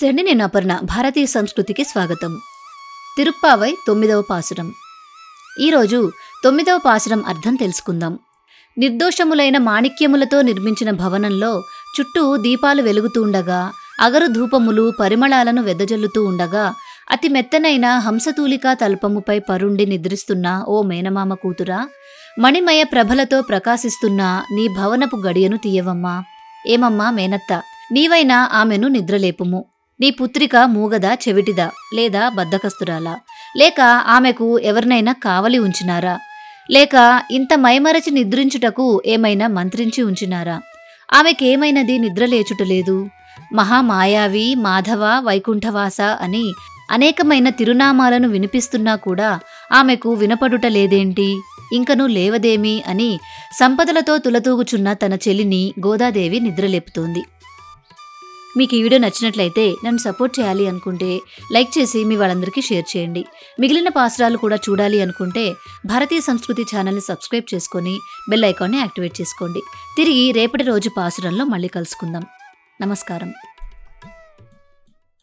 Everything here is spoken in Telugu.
నమస్తే అండి, నేను అపర్ణ. భారతీయ సంస్కృతికి స్వాగతం. తిరుప్పావై 9వ పాసురం. ఈరోజు 9వ పాసురం అర్థం తెలుసుకుందాం. నిర్దోషములైన మాణిక్యములతో నిర్మించిన భవనంలో చుట్టూ దీపాలు వెలుగుతూ ఉండగా, అగరు ధూపములు పరిమళాలను వెదజల్లుతూ ఉండగా, అతి మెత్తనైన హంసతూలికా తల్పముపై పరుండి నిద్రిస్తున్న ఓ మేనమామ కూతురా, మణిమయ ప్రభలతో ప్రకాశిస్తున్న నీ భవనపు గడియను తీయవమ్మా. ఏమమ్మా మేనత్త, నీవైనా ఆమెను నిద్రలేపుము. నీ పుత్రిక మూగదా, చెవిటిదా, లేదా బద్ధకస్తురాలా? లేక ఆమెకు ఎవరినైనా కావలి ఉంచినారా? లేక ఇంత మైమరచి నిద్రించుటకు ఏమైనా మంత్రించి ఉంచినారా? ఆమెకేమైనది నిద్రలేచుటలేదు? మహామాయావి, మాధవ, వైకుంఠవాస అని అనేకమైన తిరునామాలను వినిపిస్తున్నా కూడా ఆమెకు వినపడుట లేదేంటి? ఇంకనూ లేవదేమి అని సంపదలతో తులతూగుచున్న తన చెల్లిని గోదాదేవి నిద్రలేపుతోంది. మీకు ఈ వీడియో నచ్చినట్లయితే నన్ను సపోర్ట్ చేయాలి అనుకుంటే లైక్ చేసి మీ వాళ్ళందరికీ షేర్ చేయండి. మిగిలిన పాసురాలు కూడా చూడాలి అనుకుంటే భారతీయ సంస్కృతి ఛానల్ని సబ్స్క్రైబ్ చేసుకొని బెల్ ఐకాన్ని యాక్టివేట్ చేసుకోండి. తిరిగి రేపటి రోజు పాసురంలో మళ్ళీ కలుసుకుందాం. నమస్కారం.